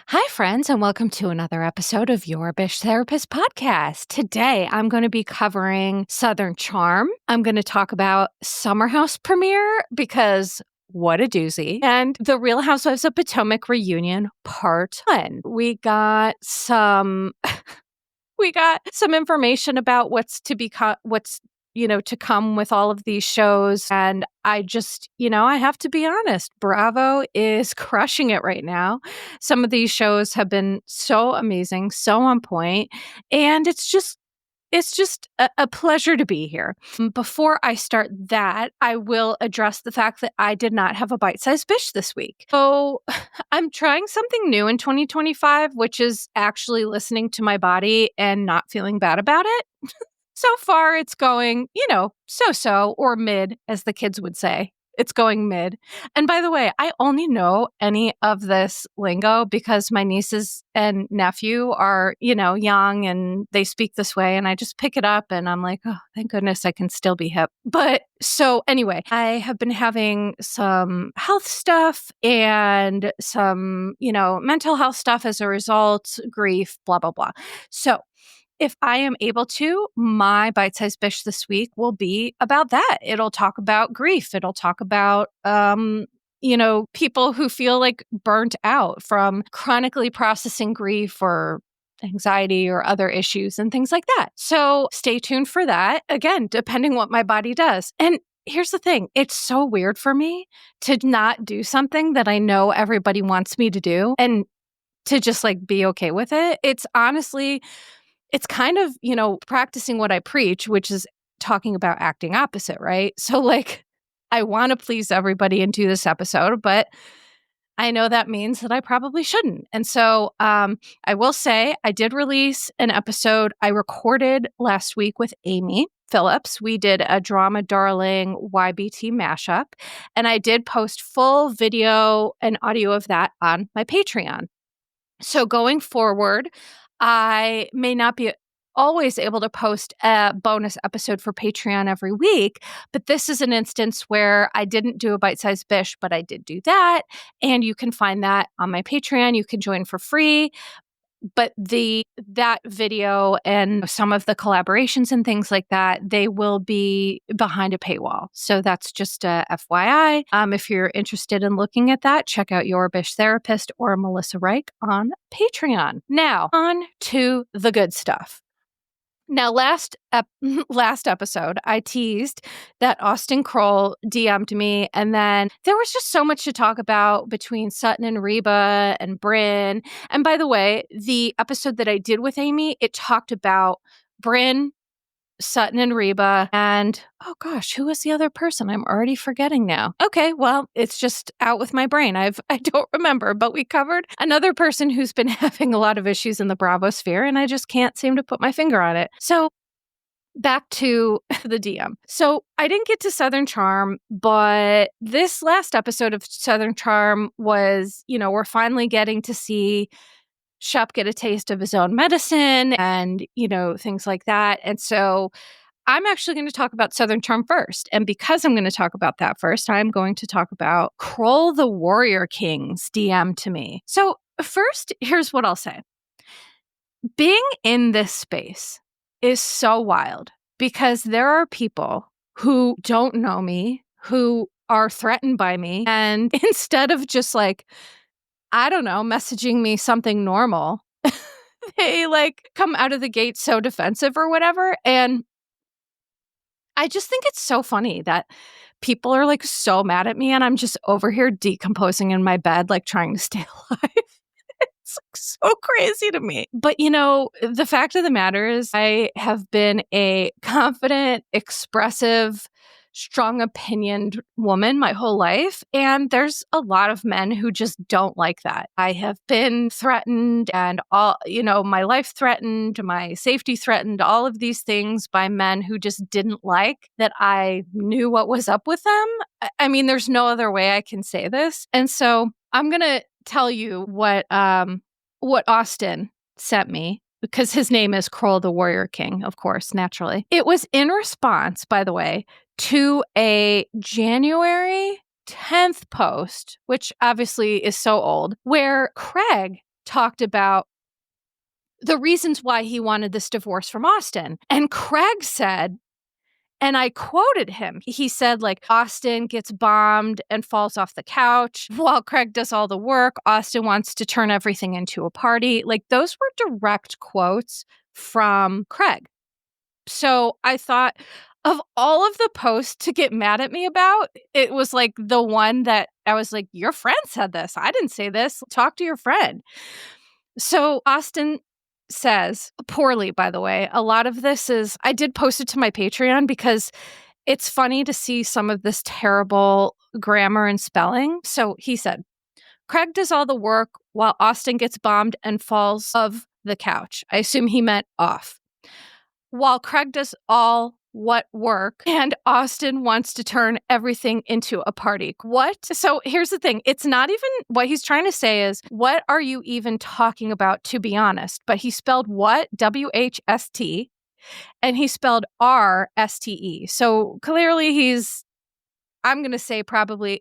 Hi, friends, and welcome to another episode of Your Bish Therapist podcast. Today, I'm going to be covering Southern Charm. I'm going to talk about Summer House premiere because what a doozy. And the Real Housewives of Potomac reunion part 1. We got some information about what's to come with all of these shows. And I just, I have to be honest, Bravo is crushing it right now. Some of these shows have been so amazing, so on point, and it's just a pleasure to be here. Before I start that, I will address the fact that I did not have a bite-sized bish this week. So I'm trying something new in 2025, which is actually listening to my body and not feeling bad about it. So far, it's going, so-so or mid, as the kids would say. It's going mid. And by the way, I only know any of this lingo because my nieces and nephew are, young and they speak this way. And I just pick it up and I'm like, oh, thank goodness I can still be hip. But so anyway, I have been having some health stuff and some, mental health stuff as a result, grief, blah, blah, blah. So if I am able to, my bite-sized bish this week will be about that. It'll talk about grief. It'll talk about, people who feel like burnt out from chronically processing grief or anxiety or other issues and things like that. So stay tuned for that. Again, depending what my body does. And here's the thing. It's so weird for me to not do something that I know everybody wants me to do and to just be okay with it. It's honestly... It's kind of, practicing what I preach, which is talking about acting opposite, right? So I want to please everybody and do this episode, but I know that means that I probably shouldn't. And so I will say I did release an episode I recorded last week with Amy Phillips. We did a Drama Darling YBT mashup, and I did post full video and audio of that on my Patreon. So going forward, I may not be always able to post a bonus episode for Patreon every week, but this is an instance where I didn't do a bite-sized bish, but I did do that. And you can find that on my Patreon. You can join for free. But that video and some of the collaborations and things like that, they will be behind a paywall. So that's just a FYI. If you're interested in looking at that, check out Your Bish Therapist or Melissa Reich on Patreon. Now, on to the good stuff. Now, last episode, I teased that Austin Kroll DM'd me, and then there was just so much to talk about between Sutton and Reba and Bryn. And by the way, the episode that I did with Amy, it talked about Bryn, Sutton and Reba, and oh gosh, who was the other person? I'm already forgetting now. Okay, well, it's just out with my brain. I don't remember, but we covered another person who's been having a lot of issues in the Bravo sphere, and I just can't seem to put my finger on it. So back to the DM. So I didn't get to Southern Charm, but this last episode of Southern Charm was, we're finally getting to see Shep get a taste of his own medicine and, things like that. And so I'm actually going to talk about Southern Charm first. And because I'm going to talk about that first, I'm going to talk about Kroll the Warrior King's DM to me. So first, here's what I'll say. Being in this space is so wild because there are people who don't know me, who are threatened by me. And instead of just I don't know, messaging me something normal, they come out of the gate so defensive or whatever. And I just think it's so funny that people are so mad at me and I'm just over here decomposing in my bed, trying to stay alive. It's so crazy to me. But, the fact of the matter is I have been a confident, expressive, strong opinioned woman my whole life. And there's a lot of men who just don't like that. I have been threatened and my life threatened, my safety threatened, all of these things by men who just didn't like that I knew what was up with them. I mean, there's no other way I can say this. And so I'm going to tell you what Austin sent me, because his name is Kroll the Warrior King, of course, naturally. It was in response, by the way, to a January 10th post, which obviously is so old, where Craig talked about the reasons why he wanted this divorce from Austin. And Craig said, and I quoted him, he said, like, Austin gets bombed and falls off the couch while Craig does all the work. Austin wants to turn everything into a party. Like, those were direct quotes from Craig. So I thought, of all of the posts to get mad at me about, it was like the one that I was like, your friend said this. I didn't say this. Talk to your friend. So Austin says, poorly, by the way, a lot of this is, I did post it to my Patreon because it's funny to see some of this terrible grammar and spelling. So he said, Craig does all the work while Austin gets bombed and falls of the couch. I assume he meant off. While Craig does all what work and Austin wants to turn everything into a party. What? So here's the thing. It's not even what he's trying to say is, what are you even talking about, to be honest? But he spelled what? WHST. And he spelled RSTE. So clearly he's, I'm going to say probably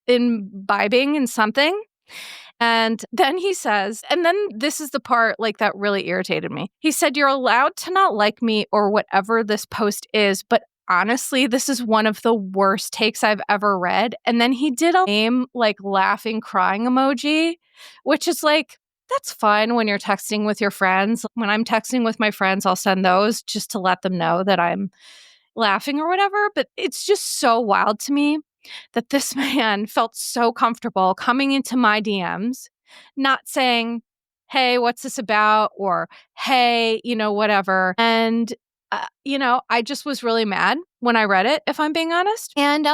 imbibing in something. And then he says, and then this is the part like that really irritated me. He said, you're allowed to not like me or whatever this post is, but honestly, this is one of the worst takes I've ever read. And then he did a lame, like, laughing, crying emoji, which is like, that's fun when you're texting with your friends. When I'm texting with my friends, I'll send those just to let them know that I'm laughing or whatever. But it's just so wild to me that this man felt so comfortable coming into my DMs, not saying, hey, what's this about? Or, hey, whatever. And, I just was really mad when I read it, if I'm being honest. And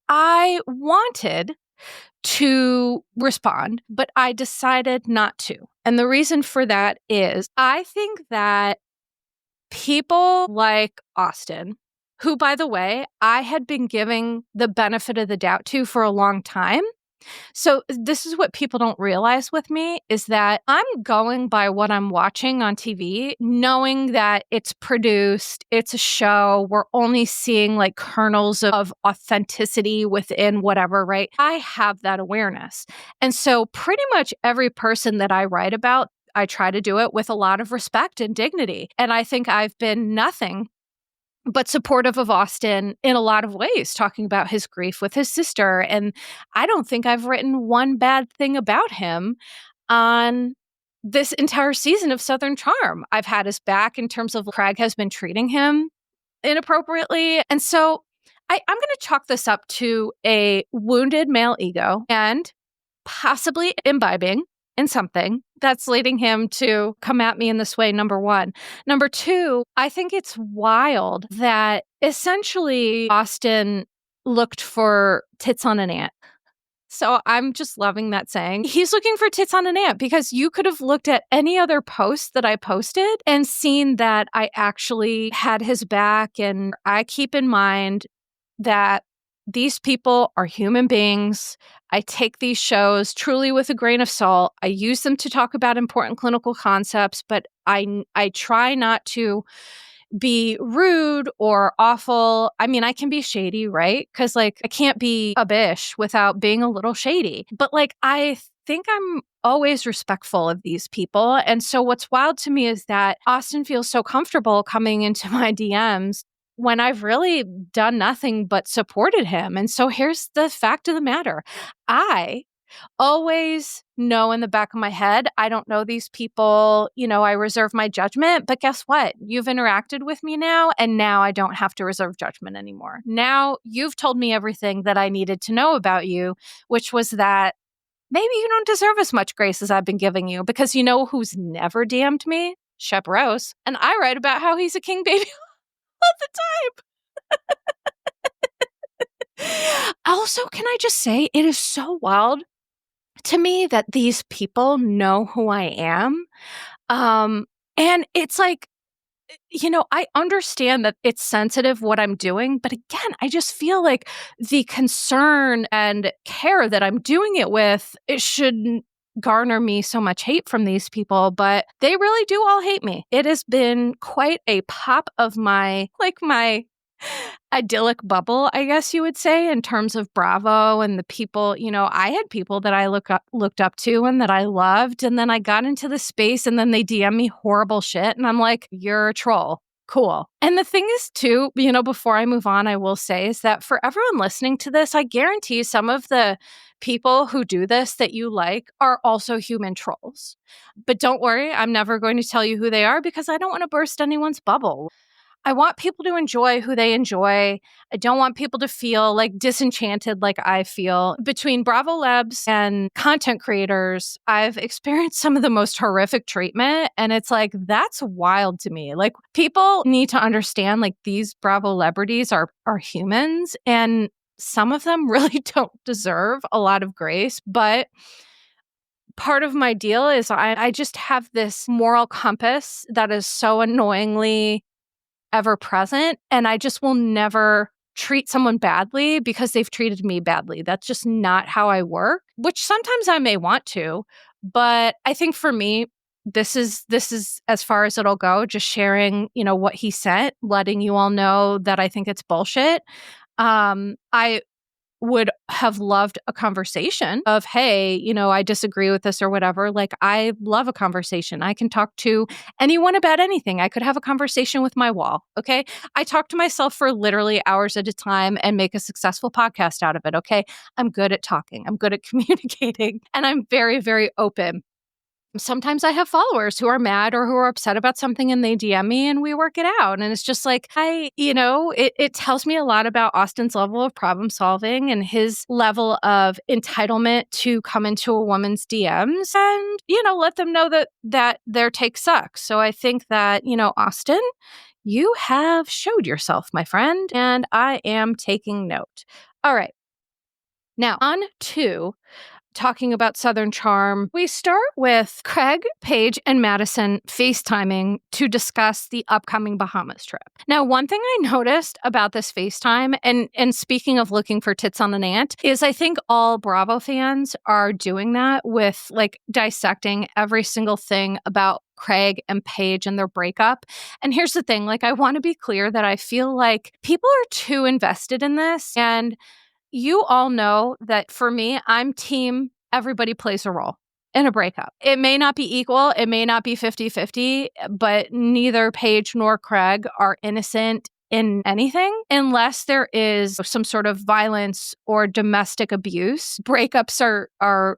I wanted to respond, but I decided not to. And the reason for that is I think that people like Austin, who, by the way, I had been giving the benefit of the doubt to for a long time. So this is what people don't realize with me, is that I'm going by what I'm watching on TV, knowing that it's produced, it's a show, we're only seeing like kernels of authenticity within whatever, right? I have that awareness. And so pretty much every person that I write about, I try to do it with a lot of respect and dignity. And I think I've been nothing but supportive of Austin in a lot of ways, talking about his grief with his sister. And I don't think I've written one bad thing about him on this entire season of Southern Charm. I've had his back in terms of Craig has been treating him inappropriately. And so I'm going to chalk this up to a wounded male ego and possibly imbibing in something that's leading him to come at me in this way, number one. Number two, I think it's wild that essentially Austin looked for tits on an ant. So I'm just loving that saying. He's looking for tits on an ant because you could have looked at any other post that I posted and seen that I actually had his back. And I keep in mind that these people are human beings. I take these shows truly with a grain of salt. I use them to talk about important clinical concepts, but I try not to be rude or awful. I mean, I can be shady, right? Because like I can't be a bish without being a little shady. But like I think I'm always respectful of these people. And so what's wild to me is that Austin feels so comfortable coming into my DMs when I've really done nothing but supported him. And so here's the fact of the matter. I always know in the back of my head, I don't know these people, I reserve my judgment, but guess what? You've interacted with me now, and now I don't have to reserve judgment anymore. Now you've told me everything that I needed to know about you, which was that maybe you don't deserve as much grace as I've been giving you, because you know who's never DM'd me? Shep Rose. And I write about how he's a king baby all the time. Also, can I just say, it is so wild to me that these people know who I am. And it's like, I understand that it's sensitive what I'm doing, but again, I just feel like the concern and care that I'm doing it with, it shouldn't garner me so much hate from these people, but they really do all hate me. It has been quite a pop of my idyllic bubble, I guess you would say, in terms of Bravo and the people, I had people that I looked up to and that I loved. And then I got into the space and then they DM me horrible shit. And I'm like, you're a troll. Cool. And the thing is, too, before I move on, I will say is that for everyone listening to this, I guarantee some of the people who do this that you like are also human trolls. But don't worry, I'm never going to tell you who they are because I don't want to burst anyone's bubble. I want people to enjoy who they enjoy. I don't want people to feel like disenchanted like I feel. Between bravolebs and content creators, I've experienced some of the most horrific treatment. And it's like, that's wild to me. Like, people need to understand, like, these bravo-lebrities are humans, and some of them really don't deserve a lot of grace. But part of my deal is I just have this moral compass that is so annoyingly ever present. And I just will never treat someone badly because they've treated me badly. That's just not how I work, which sometimes I may want to. But I think for me, this is as far as it'll go, just sharing, what he sent, letting you all know that I think it's bullshit. I would have loved a conversation of, hey, I disagree with this or whatever. Like, I love a conversation. I can talk to anyone about anything. I could have a conversation with my wall. Okay. I talk to myself for literally hours at a time and make a successful podcast out of it. Okay. I'm good at talking. I'm good at communicating, and I'm very, very open. Sometimes I have followers who are mad or who are upset about something and they DM me and we work it out. And it's just like, it tells me a lot about Austin's level of problem solving and his level of entitlement to come into a woman's DMs and, let them know that their take sucks. So I think that, Austin, you have showed yourself, my friend, and I am taking note. All right. Now on to talking about Southern Charm. We start with Craig, Paige, and Madison FaceTiming to discuss the upcoming Bahamas trip. Now, one thing I noticed about this FaceTime, and speaking of looking for tits on an ant, is I think all Bravo fans are doing that with, like, dissecting every single thing about Craig and Paige and their breakup. And here's the thing, like, I want to be clear that I feel like people are too invested in this, and you all know that for me, I'm team everybody plays a role in a breakup. It may not be equal. It may not be 50-50, but neither Paige nor Craig are innocent in anything unless there is some sort of violence or domestic abuse. Breakups are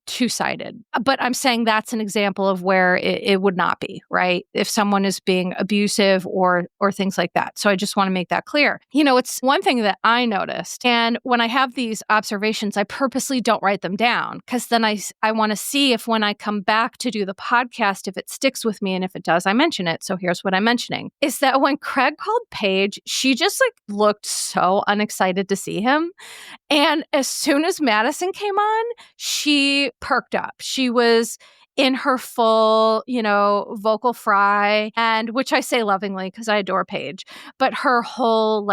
two-sided. But I'm saying that's an example of where it would not be, right? If someone is being abusive or things like that. So I just want to make that clear. It's one thing that I noticed. And when I have these observations, I purposely don't write them down because then I want to see if when I come back to do the podcast, if it sticks with me. And if it does, I mention it. So here's what I'm mentioning is that when Craig called Paige, she just looked so unexcited to see him. And as soon as Madison came on, she perked up. She was in her full, vocal fry, and which I say lovingly because I adore Paige, but her whole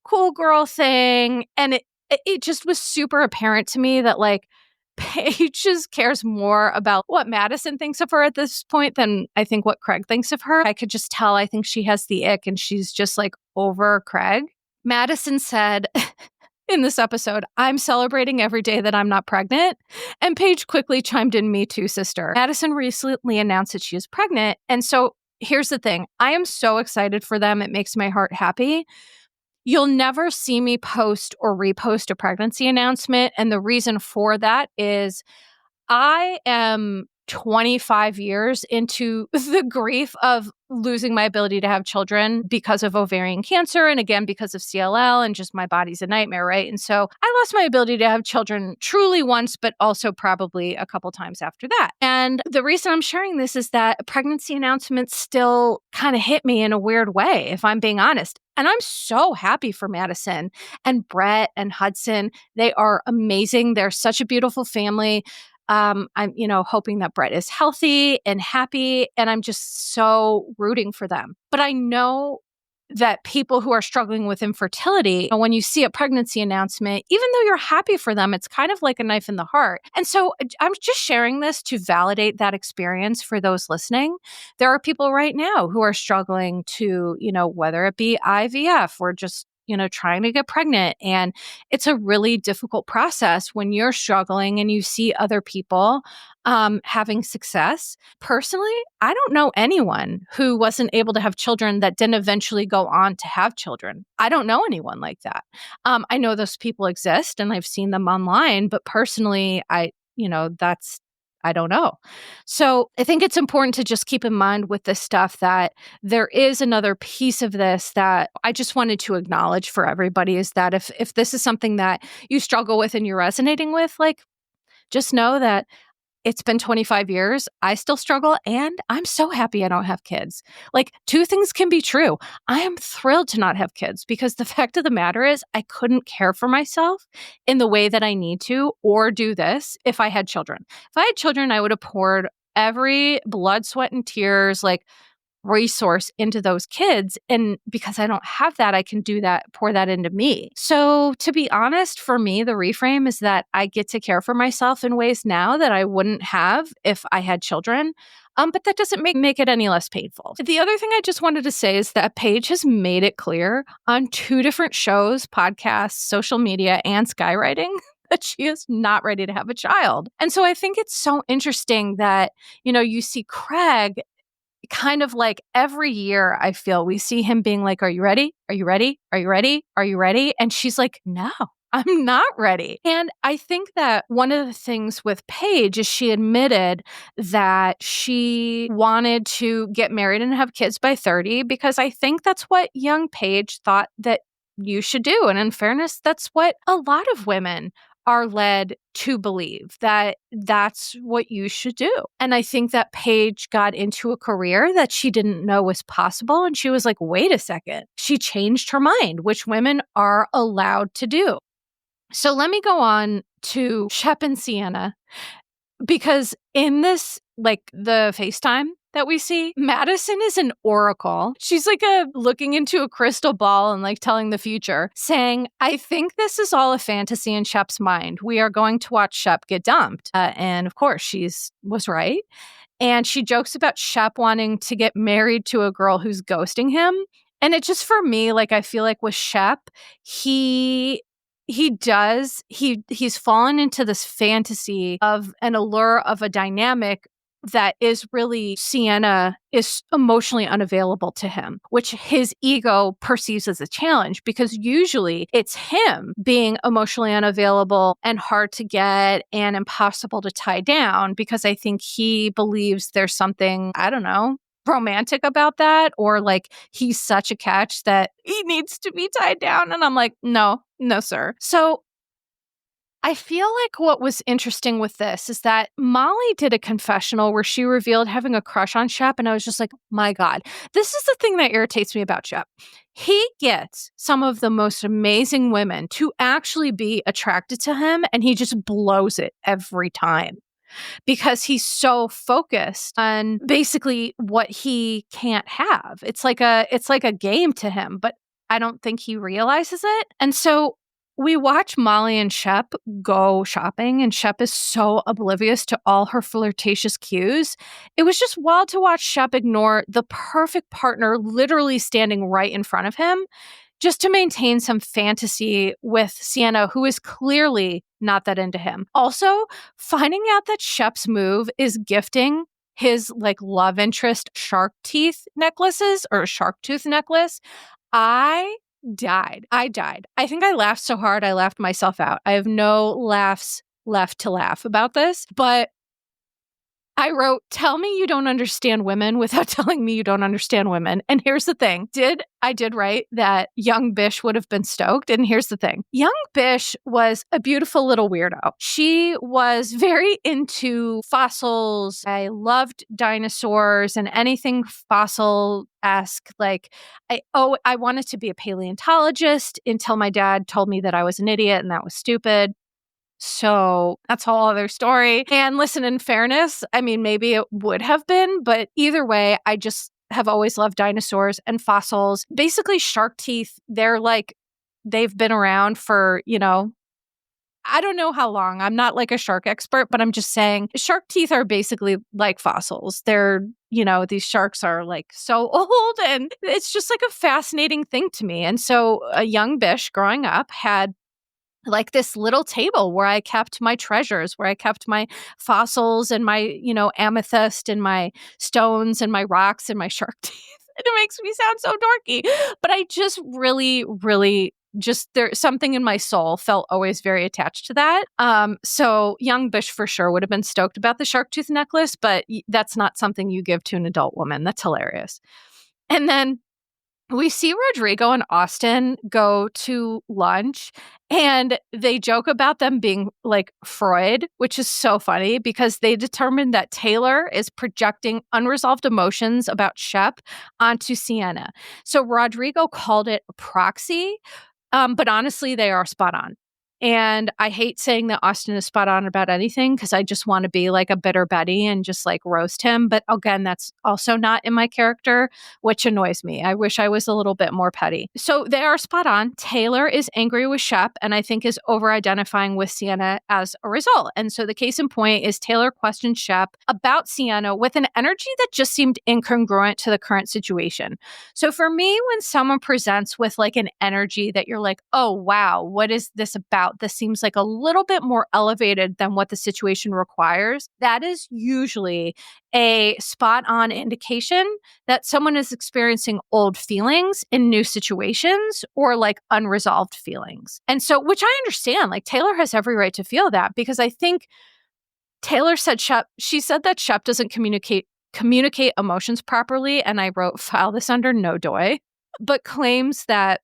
cool girl thing. And it just was super apparent to me that Paige just cares more about what Madison thinks of her at this point than I think what Craig thinks of her. I could just tell, I think she has the ick and she's just over Craig. Madison said in this episode, I'm celebrating every day that I'm not pregnant. And Paige quickly chimed in, me too, sister. Madison recently announced that she is pregnant. And so here's the thing. I am so excited for them. It makes my heart happy. You'll never see me post or repost a pregnancy announcement. And the reason for that is I am 25 years into the grief of losing my ability to have children because of ovarian cancer and again because of CLL and just my body's a nightmare, right? And so I lost my ability to have children truly once, but also probably a couple times after that. And the reason I'm sharing this is that pregnancy announcements still kind of hit me in a weird way, if I'm being honest. And I'm so happy for Madison and Brett and Hudson. They are amazing. They're such a beautiful family. I'm, hoping that Brett is healthy and happy, and I'm just so rooting for them. But I know that people who are struggling with infertility, when you see a pregnancy announcement, even though you're happy for them, it's kind of like a knife in the heart. And so I'm just sharing this to validate that experience for those listening. There are people right now who are struggling to, whether it be IVF or just trying to get pregnant. And it's a really difficult process when you're struggling and you see other people having success. Personally, I don't know anyone who wasn't able to have children that didn't eventually go on to have children. I don't know anyone like that. I know those people exist and I've seen them online, but personally, I don't know. So I think it's important to just keep in mind with this stuff that there is another piece of this that I just wanted to acknowledge for everybody, is that if this is something that you struggle with and you're resonating with, like, just know that it's been 25 years. I still struggle, and I'm so happy I don't have kids. Like, two things can be true. I am thrilled to not have kids because the fact of the matter is I couldn't care for myself in the way that I need to or do this if I had children. If I had children, I would have poured every blood, sweat, and tears, like, resource into those kids. And because I don't have that, I can do that, pour that into me. So to be honest, for me, the reframe is that I get to care for myself in ways now that I wouldn't have if I had children. But that doesn't make it any less painful. The other thing I just wanted to say is that Paige has made it clear on 2 different shows, podcasts, social media, and skywriting that she is not ready to have a child. And so I think it's so interesting that, you see Craig kind of like every year, I feel we see him being like, are you ready? Are you ready? Are you ready? Are you ready? And she's like, no, I'm not ready. And I think that one of the things with Paige is she admitted that she wanted to get married and have kids by 30, because I think that's what young Paige thought that you should do. And in fairness, that's what a lot of women are led to believe, that that's what you should do. And I think that Paige got into a career that she didn't know was possible. And she was like, wait a second. She changed her mind, which women are allowed to do. So let me go on to Shep and Ciara, because in this, like the FaceTime that we see, Madison is an oracle. She's like looking into a crystal ball and like telling the future, saying, I think this is all a fantasy in Shep's mind. We are going to watch Shep get dumped. And of course, was right. And she jokes about Shep wanting to get married to a girl who's ghosting him. And it just, for me, like, I feel like with Shep, he's fallen into this fantasy of an allure of a dynamic that is really, Ciara is emotionally unavailable to him, which his ego perceives as a challenge, because usually it's him being emotionally unavailable and hard to get and impossible to tie down, because I think he believes there's something, I don't know, romantic about that, or like he's such a catch that he needs to be tied down. And I'm like, no, sir. So I feel like what was interesting with this is that Molly did a confessional where she revealed having a crush on Shep. And I was just like, my God, this is the thing that irritates me about Shep. He gets some of the most amazing women to actually be attracted to him, and he just blows it every time, because he's so focused on basically what he can't have. It's like a game to him, but I don't think he realizes it. And so we watch Molly and Shep go shopping, and Shep is so oblivious to all her flirtatious cues. It was just wild to watch Shep ignore the perfect partner literally standing right in front of him, just to maintain some fantasy with Ciara, who is clearly not that into him. Also, finding out that Shep's move is gifting his like love interest shark teeth necklaces, or a shark tooth necklace, I died. I think I laughed so hard I laughed myself out. I have no laughs left to laugh about this, but I wrote, tell me you don't understand women without telling me you don't understand women. And here's the thing. I did write that young Bish would have been stoked. And here's the thing. Young Bish was a beautiful little weirdo. She was very into fossils. I loved dinosaurs and anything fossil-esque. Like, I wanted to be a paleontologist until my dad told me that I was an idiot and that was stupid. So that's a whole other story. And listen, in fairness, I mean, maybe it would have been, but either way, have always loved dinosaurs and fossils. Basically, shark teeth, they've been around for, I don't know how long. I'm not like a shark expert, but I'm just saying shark teeth are basically like fossils. These sharks are like so old, and it's just like a fascinating thing to me. And so a young Bish growing up had like this little table where I kept my treasures, where I kept my fossils and my, amethyst and my stones and my rocks and my shark teeth. And it makes me sound so dorky, but I just really, really there's something in my soul felt always very attached to that. So young Bish for sure would have been stoked about the shark tooth necklace, but that's not something you give to an adult woman. That's hilarious. And then we see Rodrigo and Austin go to lunch, and they joke about them being like Freud, which is so funny because they determined that Taylor is projecting unresolved emotions about Shep onto Ciara. So Rodrigo called it a proxy, but honestly, they are spot on. And I hate saying that Austin is spot on about anything because I just want to be like a bitter Betty and just like roast him. But again, that's also not in my character, which annoys me. I wish I was a little bit more petty. So they are spot on. Taylor is angry with Shep and I think is over-identifying with Ciara as a result. And so the case in point is Taylor questioned Shep about Ciara with an energy that just seemed incongruent to the current situation. So for me, when someone presents with like an energy that you're like, oh, wow, what is this about? This seems like a little bit more elevated than what the situation requires. That is usually a spot on indication that someone is experiencing old feelings in new situations or like unresolved feelings. And so, which I understand, like Taylor has every right to feel that because I think Taylor said she said that Shep doesn't communicate emotions properly. And I wrote, file this under no doy, but claims that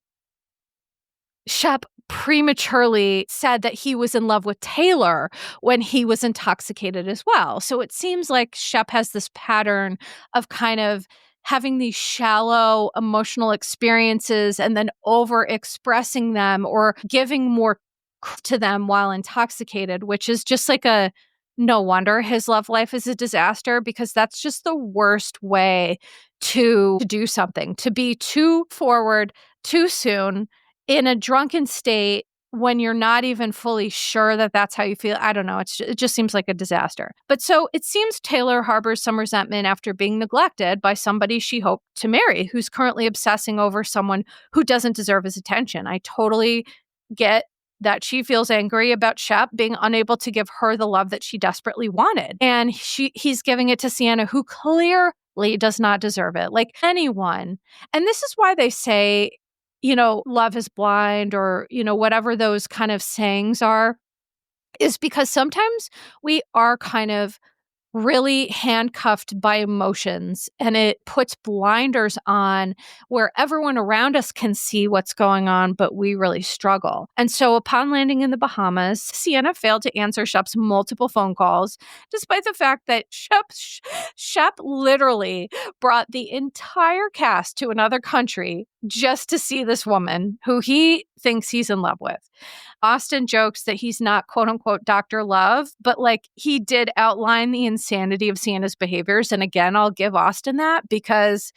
Shep prematurely said that he was in love with Taylor when he was intoxicated as well. So it seems like Shep has this pattern of kind of having these shallow emotional experiences and then over expressing them or giving more to them while intoxicated, which is just like no wonder his love life is a disaster because that's just the worst way to do something, to be too forward too soon in a drunken state when you're not even fully sure that that's how you feel. I don't know. It just seems like a disaster. But so it seems Taylor harbors some resentment after being neglected by somebody she hoped to marry, who's currently obsessing over someone who doesn't deserve his attention. I totally get that she feels angry about Shep being unable to give her the love that she desperately wanted. And he's giving it to Ciara, who clearly does not deserve it, like anyone. And this is why they say, love is blind or, whatever those kind of sayings are, is because sometimes we are kind of really handcuffed by emotions and it puts blinders on where everyone around us can see what's going on, but we really struggle. And so upon landing in the Bahamas, Ciara failed to answer Shep's multiple phone calls, despite the fact that Shep literally brought the entire cast to another country just to see this woman who he thinks he's in love with. Austin jokes that he's not quote unquote Dr. Love, but like he did outline the insanity of Ciara's behaviors. And again, I'll give Austin that because,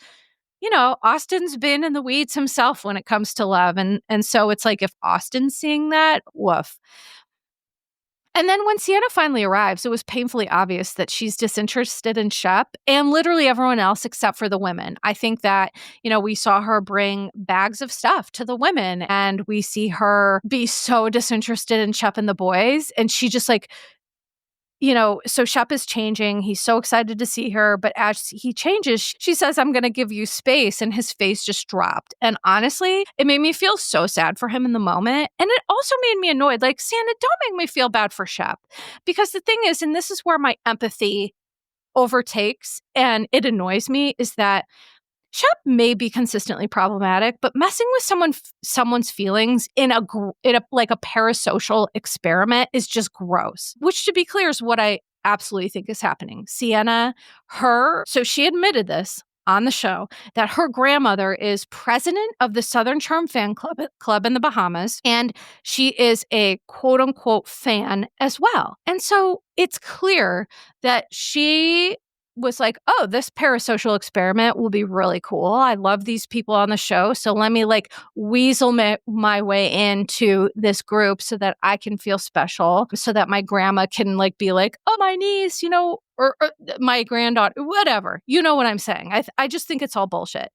Austin's been in the weeds himself when it comes to love. And so it's like if Austin's seeing that, woof. And then when Ciara finally arrives, it was painfully obvious that she's disinterested in Shep and literally everyone else except for the women. I think that, we saw her bring bags of stuff to the women and we see her be so disinterested in Shep and the boys. And she just like, so Shep is changing. He's so excited to see her. But as he changes, she says, I'm going to give you space. And his face just dropped. And honestly, it made me feel so sad for him in the moment. And it also made me annoyed. Like, Santa, don't make me feel bad for Shep. Because the thing is, and this is where my empathy overtakes and it annoys me, is that Shep may be consistently problematic, but messing with someone's feelings in a like a parasocial experiment is just gross. Which, to be clear, is what I absolutely think is happening. Ciara, so she admitted this on the show that her grandmother is president of the Southern Charm fan club in the Bahamas, and she is a quote unquote fan as well. And so it's clear that she was like, oh, this parasocial experiment will be really cool. I love these people on the show. So let me like weasel my way into this group so that I can feel special, so that my grandma can like be like, oh, my niece, or my granddaughter, whatever. You know what I'm saying? I just think it's all bullshit.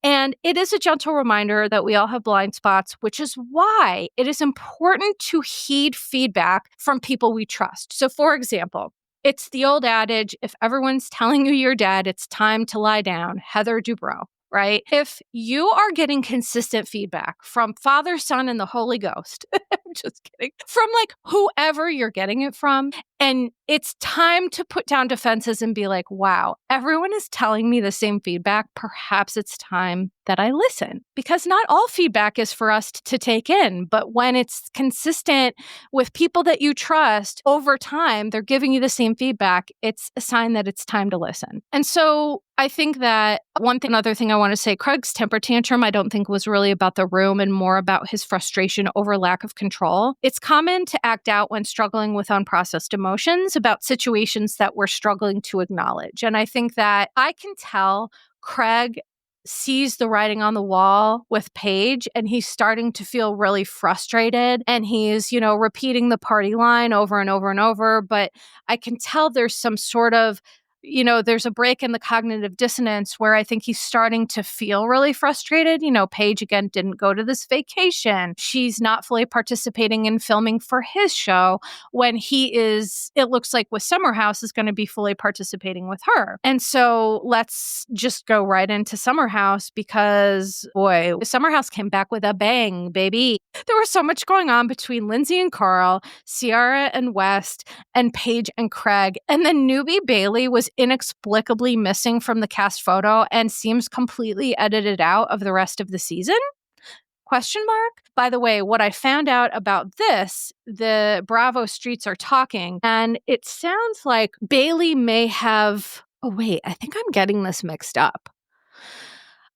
And it is a gentle reminder that we all have blind spots, which is why it is important to heed feedback from people we trust. So, for example, it's the old adage, if everyone's telling you you're dead, it's time to lie down. Heather Dubrow, right? If you are getting consistent feedback from Father, Son, and the Holy Ghost, I'm just kidding, from like whoever you're getting it from, and it's time to put down defenses and be like, wow, everyone is telling me the same feedback. Perhaps it's time that I listen, because not all feedback is for us to take in. But when it's consistent with people that you trust over time, they're giving you the same feedback. It's a sign that it's time to listen. And so I think that another thing I want to say, Craig's temper tantrum, I don't think was really about the room and more about his frustration over lack of control. It's common to act out when struggling with unprocessed emotions about situations that we're struggling to acknowledge. And I think that I can tell Craig sees the writing on the wall with Paige, and he's starting to feel really frustrated, and he's, repeating the party line over and over and over. But I can tell there's some sort of there's a break in the cognitive dissonance where I think he's starting to feel really frustrated. Paige, again, didn't go to this vacation. She's not fully participating in filming for his show when he is, it looks like with Summer House, is going to be fully participating with her. And so let's just go right into Summer House, because, boy, Summer House came back with a bang, baby. There was so much going on between Lindsay and Carl, Ciara and West, and Paige and Craig. And then newbie Bailey was inexplicably missing from the cast photo and seems completely edited out of the rest of the season? Question mark? By the way, what I found out about this, the Bravo streets are talking, and it sounds like Bailey may have... Oh, wait, I think I'm getting this mixed up.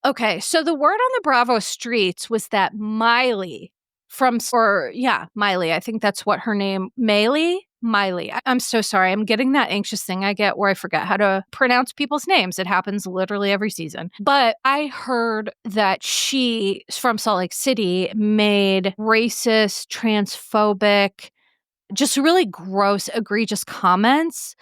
Okay, so the word on the Bravo streets was that Miley Miley, I think that's what her name, Miley. I'm so sorry. I'm getting that anxious thing I get where I forget how to pronounce people's names. It happens literally every season. But I heard that she, from Salt Lake City, made racist, transphobic, just really gross, egregious comments.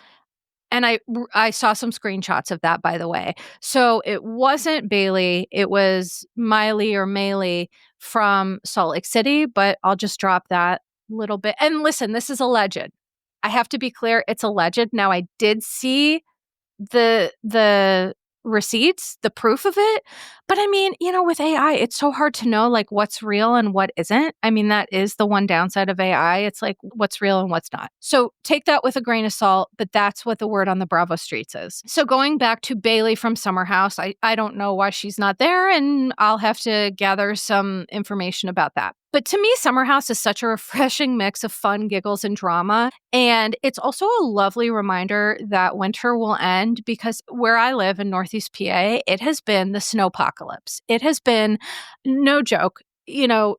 And I saw some screenshots of that, by the way. So it wasn't Bailey. It was Miley or Maylee from Salt Lake City, but I'll just drop that little bit. And listen, this is alleged. I have to be clear, it's alleged. Now, I did see the receipts, the proof of it. But I mean, with AI, it's so hard to know like what's real and what isn't. I mean, that is the one downside of AI. It's like what's real and what's not. So take that with a grain of salt, but that's what the word on the Bravo streets is. So going back to Bailey from Summer House, I don't know why she's not there, and I'll have to gather some information about that. But to me, Summer House is such a refreshing mix of fun, giggles, and drama. And it's also a lovely reminder that winter will end, because where I live in Northeast PA, it has been the snowpocalypse. It has been, no joke,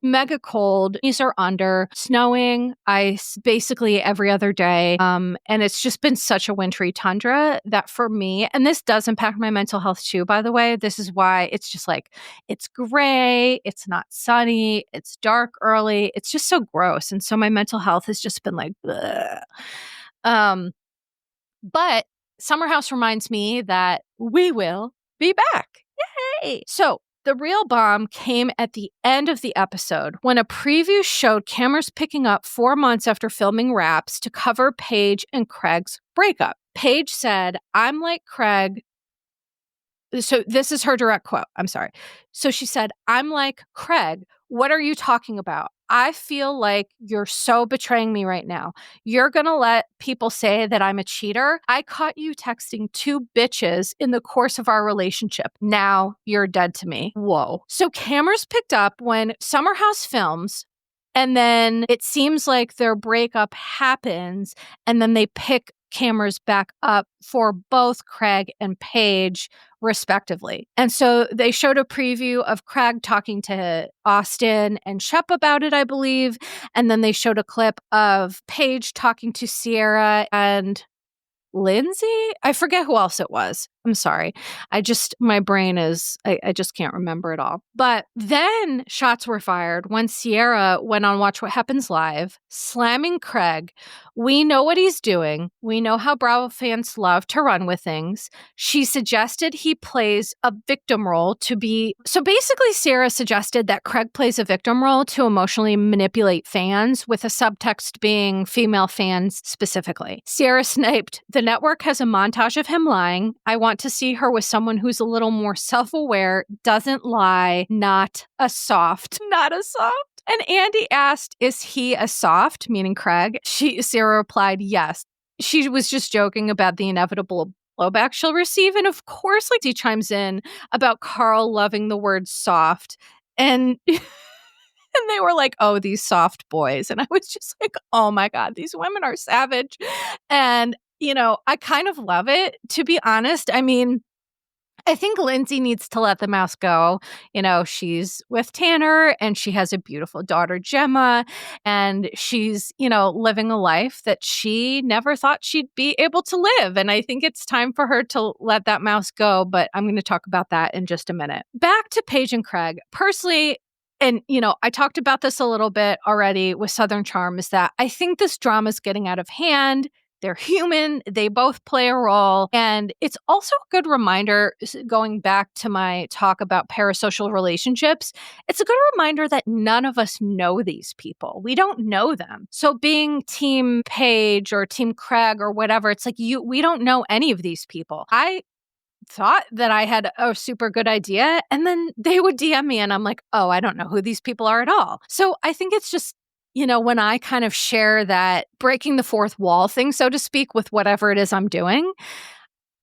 mega cold. These are under, snowing, ice, basically every other day. And it's just been such a wintry tundra that for me, and this does impact my mental health too, by the way, this is why it's just like, it's gray, it's not sunny, it's dark early, it's just so gross. And so my mental health has just been like, bleh. But Summer House reminds me that we will be back. Yay! So the real bomb came at the end of the episode when a preview showed cameras picking up 4 months after filming wraps to cover Paige and Craig's breakup. Paige said, I'm like Craig. So this is her direct quote. I'm sorry. So she said, I'm like Craig. What are you talking about? I feel like you're so betraying me right now. You're going to let people say that I'm a cheater? I caught you texting 2 bitches in the course of our relationship. Now you're dead to me. Whoa. So cameras picked up when Summer House films, and then it seems like their breakup happens, and then they pick cameras back up for both Craig and Paige, respectively. And so they showed a preview of Craig talking to Austin and Shep about it, I believe. And then they showed a clip of Paige talking to Ciara and Lindsay? I forget who else it was. I'm sorry. My brain is, I just can't remember it all. But then shots were fired when Ciara went on Watch What Happens Live, slamming Craig. We know what he's doing. We know how Bravo fans love to run with things. She suggested he plays a victim role so basically Ciara suggested that Craig plays a victim role to emotionally manipulate fans, with a subtext being female fans specifically. Ciara sniped, "The network has a montage of him lying. I want to see her with someone who's a little more self-aware, doesn't lie, not a soft." Not a soft. And Andy asked, "Is he a soft?" meaning Craig. Ciara replied, "Yes." She was just joking about the inevitable blowback she'll receive. And of course, he chimes in about Carl loving the word soft. And and they were like, "Oh, these soft boys." And I was just like, oh my God, these women are savage. And, I kind of love it, to be honest. I mean, I think Lindsay needs to let the mouse go. She's with Tanner and she has a beautiful daughter, Gemma, and she's, living a life that she never thought she'd be able to live. And I think it's time for her to let that mouse go. But I'm going to talk about that in just a minute. Back to Paige and Craig. Personally, and, I talked about this a little bit already with Southern Charm, is that I think this drama is getting out of hand. They're human. They both play a role. And it's also a good reminder, going back to my talk about parasocial relationships, it's a good reminder that none of us know these people. We don't know them. So being team Paige or team Craig or whatever, it's like we don't know any of these people. I thought that I had a super good idea, and then they would DM me and I'm like, oh, I don't know who these people are at all. So I think it's just, when I kind of share that breaking the fourth wall thing, so to speak, with whatever it is I'm doing,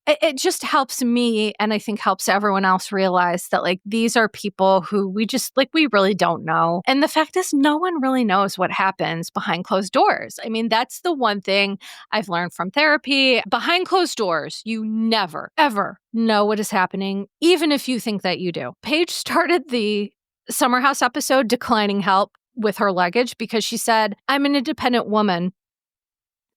it just helps me, and I think helps everyone else realize that these are people who we just we really don't know. And the fact is, no one really knows what happens behind closed doors. I mean, that's the one thing I've learned from therapy. Behind closed doors, you never, ever know what is happening, even if you think that you do. Paige started the Summer House episode declining help with her luggage because she said, "I'm an independent woman."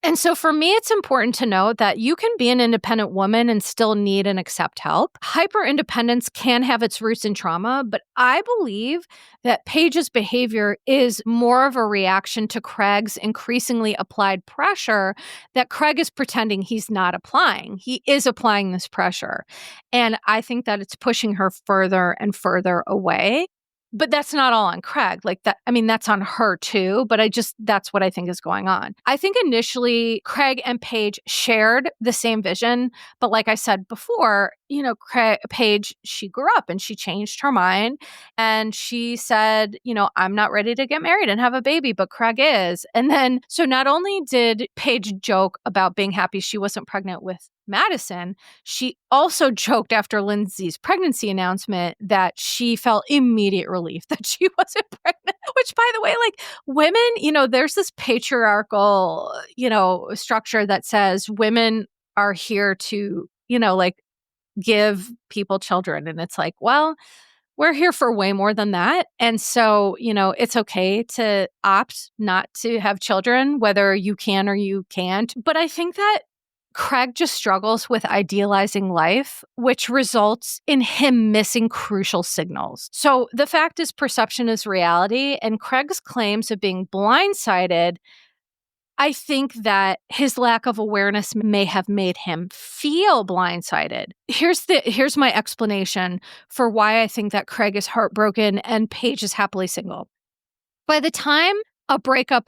And so for me, it's important to note that you can be an independent woman and still need and accept help. Hyper-independence can have its roots in trauma, but I believe that Paige's behavior is more of a reaction to Craig's increasingly applied pressure that Craig is pretending he's not applying. He is applying this pressure. And I think that it's pushing her further and further away. But that's not all on Craig. That's on her too. But that's what I think is going on. I think initially Craig and Paige shared the same vision. But like I said before, Paige, she grew up and she changed her mind. And she said, I'm not ready to get married and have a baby, but Craig is. And then, so not only did Paige joke about being happy she wasn't pregnant with Madison, she also joked after Lindsay's pregnancy announcement that she felt immediate relief that she wasn't pregnant. Which, by the way, women, there's this patriarchal, structure that says women are here to, give people children. And it's like, well, we're here for way more than that. And so, it's okay to opt not to have children, whether you can or you can't. But I think that Craig just struggles with idealizing life, which results in him missing crucial signals. So the fact is, perception is reality, and Craig's claims of being blindsided, I think that his lack of awareness may have made him feel blindsided. Here's my explanation for why I think that Craig is heartbroken and Paige is happily single. By the time a breakup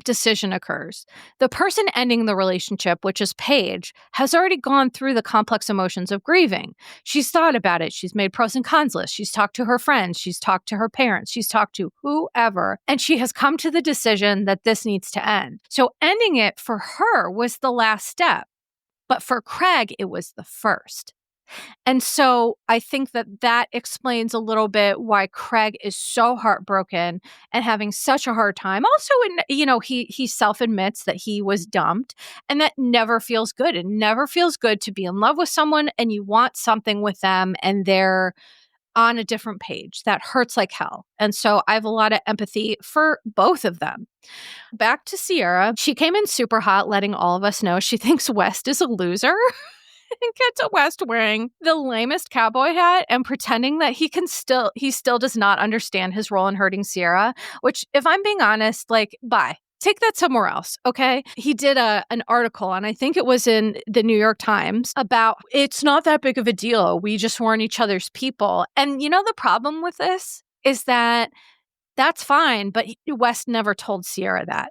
decision occurs, the person ending the relationship, which is Paige, has already gone through the complex emotions of grieving. She's thought about it. She's made pros and cons lists. She's talked to her friends. She's talked to her parents. She's talked to whoever. And she has come to the decision that this needs to end. So ending it for her was the last step. But for Craig, it was the first. And so I think that explains a little bit why Craig is so heartbroken and having such a hard time. Also, he self-admits that he was dumped, and that never feels good. It never feels good to be in love with someone and you want something with them and they're on a different page. That hurts like hell. And so I have a lot of empathy for both of them. Back to Ciara. She came in super hot, letting all of us know she thinks West is a loser. And get to West wearing the lamest cowboy hat and pretending that he still does not understand his role in hurting Ciara, which, if I'm being honest, like, bye. Take that somewhere else, okay? He did an article, and I think it was in the New York Times, about it's not that big of a deal. We just weren't each other's people. And you know the problem with this is that that's fine, but West never told Ciara that.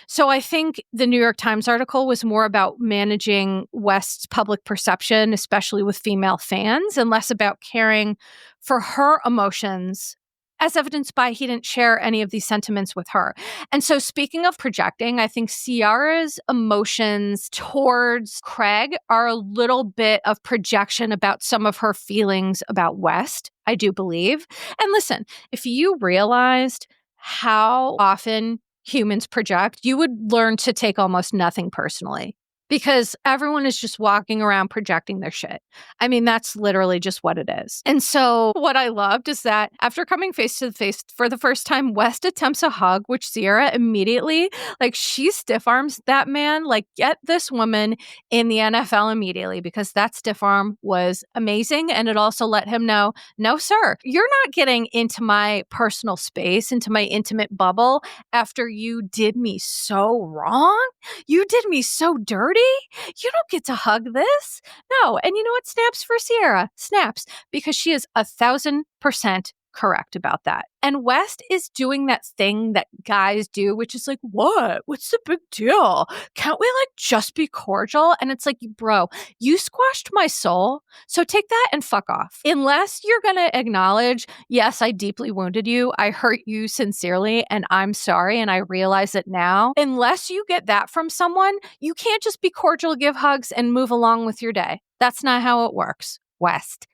So I think the New York Times article was more about managing West's public perception, especially with female fans, and less about caring for her emotions, as evidenced by he didn't share any of these sentiments with her. And so speaking of projecting, I think Ciara's emotions towards Craig are a little bit of projection about some of her feelings about West, I do believe. And listen, if you realized how often humans project, you would learn to take almost nothing personally, because everyone is just walking around projecting their shit. I mean, that's literally just what it is. And so what I loved is that after coming face to face for the first time, West attempts a hug, which Ciara immediately, like, she stiff arms that man, like, get this woman in the NFL immediately, because that stiff arm was amazing. And it also let him know, no, sir, you're not getting into my personal space, into my intimate bubble after you did me so wrong. You did me so dirty. You don't get to hug this. No. And you know what? Snaps for Ciara. Snaps. Because she is 1,000% correct about that. And West is doing that thing that guys do, which is like, what? What's the big deal? Can't we like just be cordial? And it's like, bro, you squashed my soul. So take that and fuck off. Unless you're going to acknowledge, yes, I deeply wounded you. I hurt you sincerely and I'm sorry. And I realize it now. Unless you get that from someone, you can't just be cordial, give hugs and move along with your day. That's not how it works, West.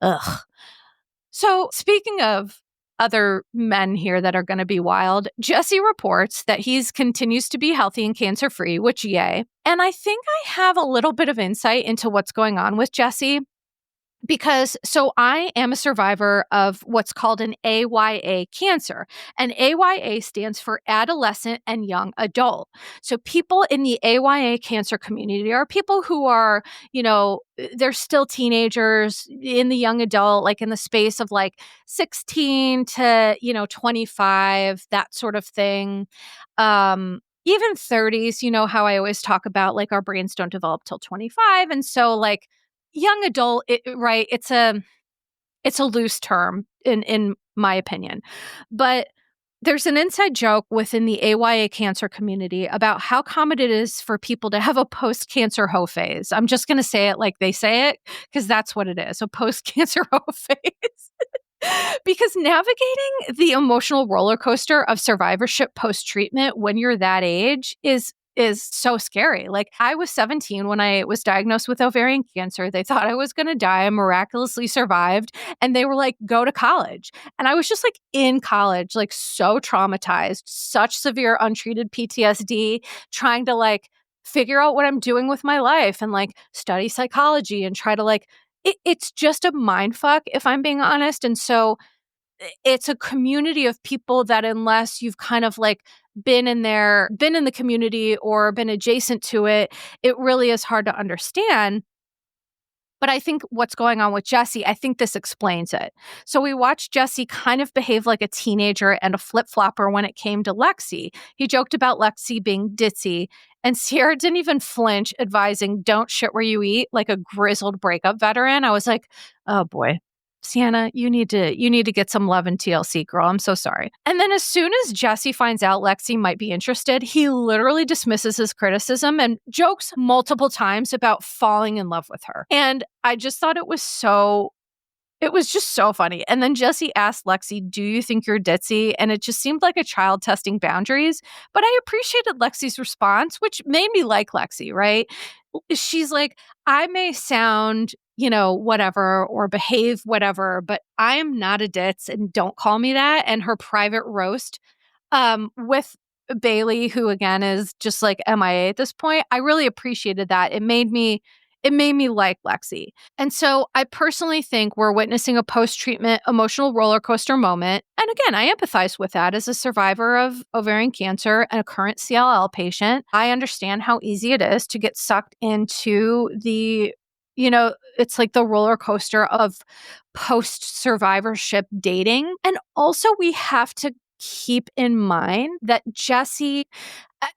Ugh. So speaking of other men here that are going to be wild, Jesse reports that he's continues to be healthy and cancer-free, which yay. And I think I have a little bit of insight into what's going on with Jesse. Because so I am a survivor of what's called an AYA cancer. And AYA stands for adolescent and young adult. So people in the AYA cancer community are people who are, you know, they're still teenagers in the young adult, like in the space of like 16 to, 25, that sort of thing. Even 30s, you know how I always talk about like our brains don't develop till 25. And so like, young adult, right? It's a loose term in my opinion, but there's an inside joke within the AYA cancer community about how common it is for people to have a post-cancer hoe phase. I'm just going to say it like they say it because that's what it is, a post-cancer hoe phase. Because navigating the emotional roller coaster of survivorship post-treatment when you're that age is so scary. Like, I was 17 when I was diagnosed with ovarian cancer. They thought I was going to die. I miraculously survived. And they were like, go to college. And I was just like in college, like so traumatized, such severe untreated PTSD, trying to like figure out what I'm doing with my life and like study psychology and try to like, it's just a mind fuck, if I'm being honest. And so it's a community of people that unless you've kind of like been in the community or been adjacent to it, it really is hard to understand. But I think what's going on with Jesse, I think this explains it. So we watched Jesse kind of behave like a teenager and a flip-flopper when it came to Lexi. He joked about Lexi being ditzy, and Ciara didn't even flinch, advising, don't shit where you eat, like a grizzled breakup veteran. I was like, oh boy. Sienna, you need to get some love in TLC, girl. I'm so sorry. And then as soon as Jesse finds out Lexi might be interested, he literally dismisses his criticism and jokes multiple times about falling in love with her. And I just thought it was just so funny. And then Jesse asked Lexi, do you think you're ditzy? And it just seemed like a child testing boundaries. But I appreciated Lexi's response, which made me like Lexi, right? She's like, I may sound, whatever, or behave whatever, but I'm not a ditz and don't call me that. And her private roast with Bailey, who again is just like MIA at this point, I really appreciated that. It made me it made me like Lexi. And so I personally think we're witnessing a post-treatment emotional roller coaster moment. And again, I empathize with that as a survivor of ovarian cancer and a current CLL patient. I understand how easy it is to get sucked into it's like the roller coaster of post-survivorship dating. And also we have to keep in mind that Jesse,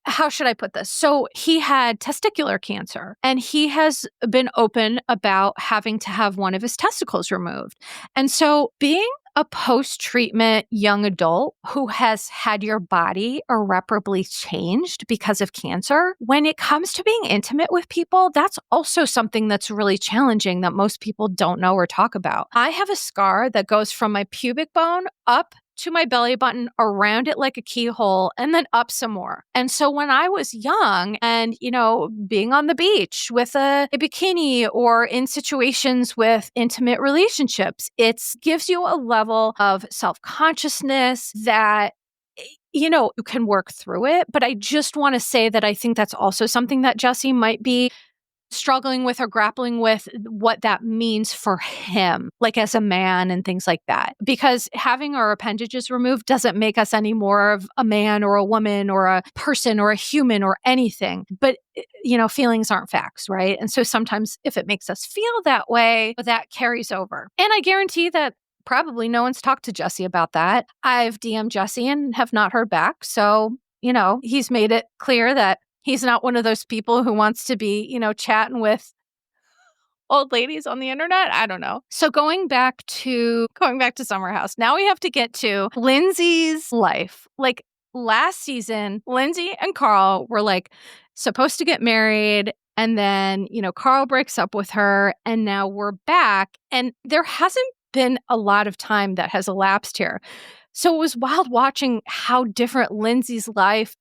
how should I put this? So he had testicular cancer and he has been open about having to have one of his testicles removed. And so being a post-treatment young adult who has had your body irreparably changed because of cancer, when it comes to being intimate with people, that's also something that's really challenging that most people don't know or talk about. I have a scar that goes from my pubic bone up to my belly button, around it like a keyhole, and then up some more. And so when I was young and, being on the beach with a bikini or in situations with intimate relationships, it gives you a level of self-consciousness that you can work through it. But I just want to say that I think that's also something that Jesse might be struggling with or grappling with, what that means for him, like as a man and things like that. Because having our appendages removed doesn't make us any more of a man or a woman or a person or a human or anything. But, feelings aren't facts, right? And so sometimes if it makes us feel that way, that carries over. And I guarantee that probably no one's talked to Jesse about that. I've DM'd Jesse and have not heard back. So, he's made it clear that he's not one of those people who wants to be, chatting with old ladies on the internet. I don't know. So going back to Summer House, now we have to get to Lindsay's life. Like last season, Lindsay and Carl were like supposed to get married. And then, Carl breaks up with her and now we're back. And there hasn't been a lot of time that has elapsed here. So it was wild watching how different Lindsay's life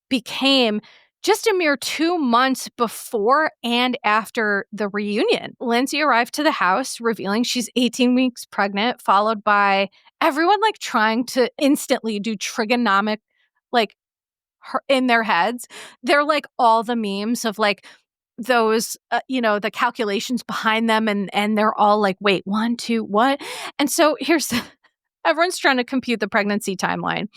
became just a mere 2 months before and after the reunion. Lindsay arrived to the house revealing she's 18 weeks pregnant, followed by everyone like trying to instantly do trigonomic, like her in their heads. They're like all the memes of like those, the calculations behind them. And they're all like, wait, 1, 2, what? And so everyone's trying to compute the pregnancy timeline.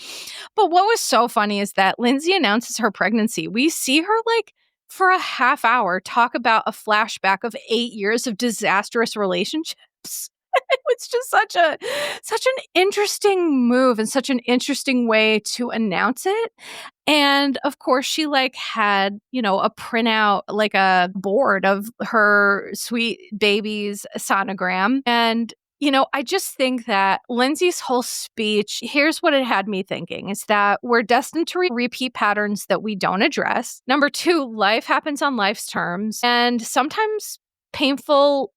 But what was so funny is that Lindsay announces her pregnancy. We see her like for a half hour talk about a flashback of 8 years of disastrous relationships. It's just such an interesting move and such an interesting way to announce it. And of course, she like had, a printout, like a board of her sweet baby's sonogram. And I just think that Lindsay's whole speech, here's what it had me thinking, is that we're destined to repeat patterns that we don't address. Number 2, life happens on life's terms. And sometimes painful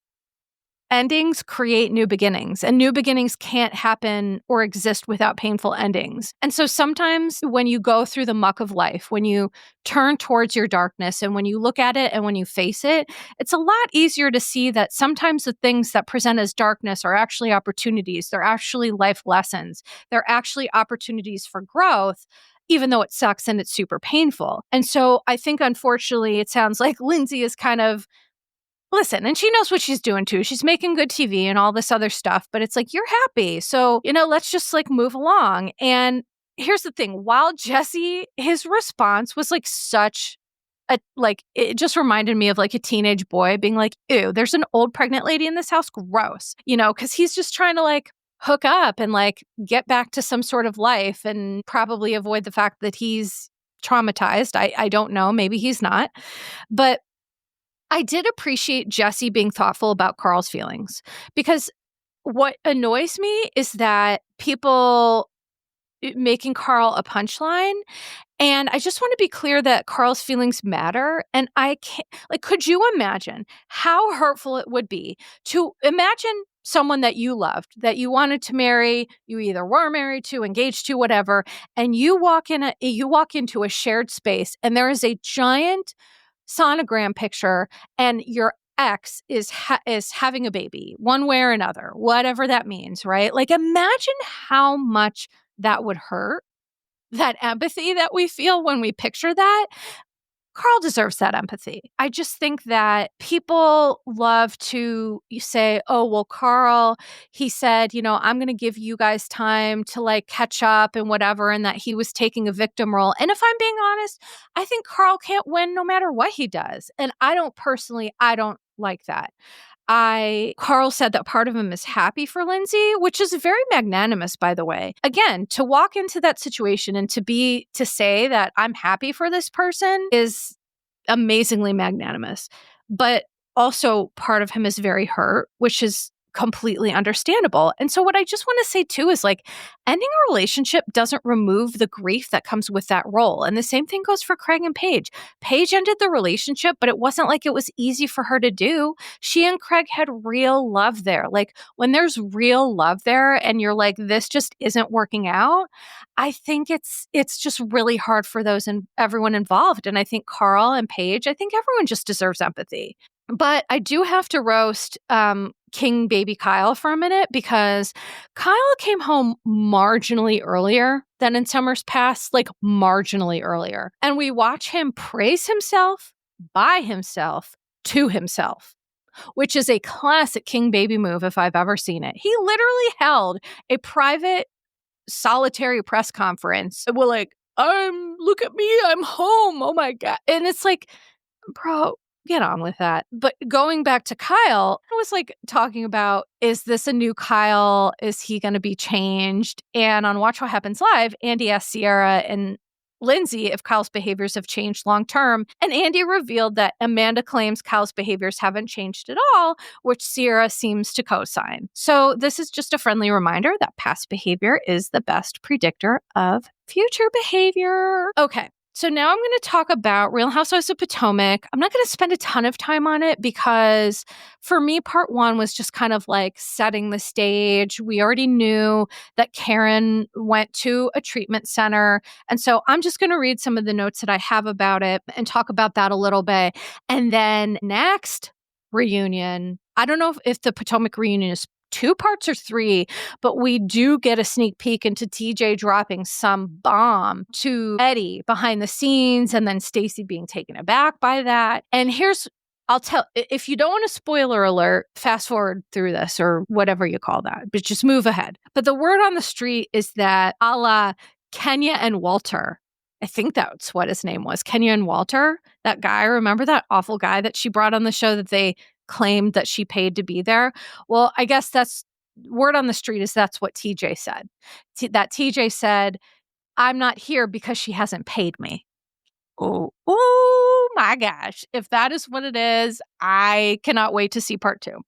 endings create new beginnings, and new beginnings can't happen or exist without painful endings. And so sometimes when you go through the muck of life, when you turn towards your darkness and when you look at it and when you face it, it's a lot easier to see that sometimes the things that present as darkness are actually opportunities. They're actually life lessons. They're actually opportunities for growth, even though it sucks and it's super painful. And so I think, unfortunately, it sounds like Lindsay is kind of, listen, and she knows what she's doing too. She's making good TV and all this other stuff, but it's like, you're happy. So, let's just like move along. And here's the thing. While Jesse, his response was like it just reminded me of like a teenage boy being like, ew, there's an old pregnant lady in this house. Gross. Because he's just trying to like hook up and like get back to some sort of life and probably avoid the fact that he's traumatized. I don't know. Maybe he's not. But I did appreciate Jesse being thoughtful about Carl's feelings, because what annoys me is that people making Carl a punchline. And I just want to be clear that Carl's feelings matter. And I can't, like, could you imagine how hurtful it would be to imagine someone that you loved, that you wanted to marry, you either were married to, engaged to, whatever, and you walk into a shared space and there is a giant sonogram picture and your ex is having a baby one way or another, whatever that means, right? Like, imagine how much that would hurt, that empathy that we feel when we picture that. Carl deserves that empathy. I just think that people love to say, oh, well, Carl, he said, I'm going to give you guys time to like catch up and whatever, and that he was taking a victim role. And if I'm being honest, I think Carl can't win no matter what he does. And I don't like that. Carl said that part of him is happy for Lindsay, which is very magnanimous, by the way. Again, to walk into that situation and to say that I'm happy for this person is amazingly magnanimous. But also part of him is very hurt, which is completely understandable. And so what I just want to say too is like ending a relationship doesn't remove the grief that comes with that role. And the same thing goes for Craig and Paige. Paige ended the relationship, but it wasn't like it was easy for her to do. She and Craig had real love there. Like when there's real love there and you're like, this just isn't working out, I think it's just really hard for everyone involved. And I think Carl and Paige, I think everyone just deserves empathy. But I do have to roast King Baby Kyle for a minute because Kyle came home marginally earlier than in summers past, like marginally earlier. And we watch him praise himself, by himself, to himself, which is a classic King Baby move if I've ever seen it. He literally held a private solitary press conference. Well, like, look at me, I'm home. Oh my God. And it's like, bro, get on with that. But going back to Kyle, I was like talking about, is this a new Kyle? Is he going to be changed? And on Watch What Happens Live, Andy asked Ciara and Lindsay if Kyle's behaviors have changed long term. And Andy revealed that Amanda claims Kyle's behaviors haven't changed at all, which Ciara seems to co-sign. So this is just a friendly reminder that past behavior is the best predictor of future behavior. Okay. So now I'm going to talk about Real Housewives of Potomac. I'm not going to spend a ton of time on it because for me, part one was just kind of like setting the stage. We already knew that Karen went to a treatment center. And so I'm just going to read some of the notes that I have about it and talk about that a little bit. And then next reunion, I don't know if the Potomac reunion is 2 parts or 3, but we do get a sneak peek into TJ dropping some bomb to Eddie behind the scenes and then Stacey being taken aback by that. And I'll tell, if you don't want a spoiler alert, fast forward through this or whatever you call that, but just move ahead. But the word on the street is that a la Kenya and Walter, I think that's what his name was, Kenya and Walter, that guy, remember that awful guy that she brought on the show that they claimed that she paid to be there? Well, I guess that's word on the street is that's what TJ said. That TJ said, I'm not here because she hasn't paid me. Oh my gosh. If that is what it is, I cannot wait to see part 2.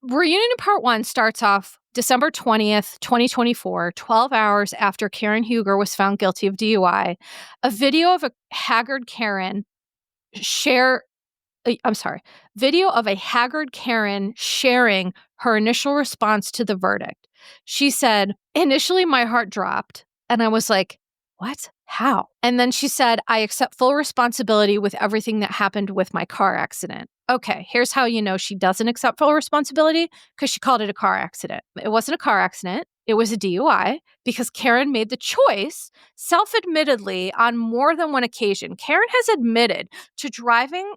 Reunion part 1 starts off December 20th, 2024, 12 hours after Karen Huger was found guilty of DUI. A video of a haggard Karen video of a haggard Karen sharing her initial response to the verdict. She said, initially my heart dropped and I was like, what? How? And then she said, I accept full responsibility with everything that happened with my car accident. Okay, here's how you know she doesn't accept full responsibility, because she called it a car accident. It wasn't a car accident. It was a DUI because Karen made the choice, self-admittedly, on more than one occasion. Karen has admitted to driving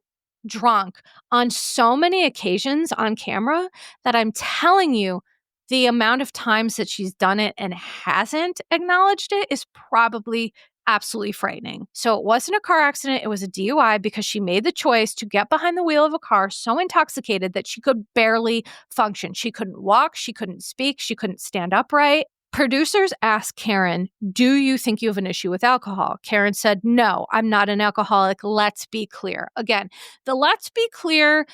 drunk on so many occasions on camera that I'm telling you, the amount of times that she's done it and hasn't acknowledged it is probably absolutely frightening. So it wasn't a car accident. It was a DUI because she made the choice to get behind the wheel of a car so intoxicated that she could barely function. She couldn't walk. She couldn't speak. She couldn't stand upright. Producers asked Karen, do you think you have an issue with alcohol? Karen said, no, I'm not an alcoholic. Let's be clear. Again, the let's be clear,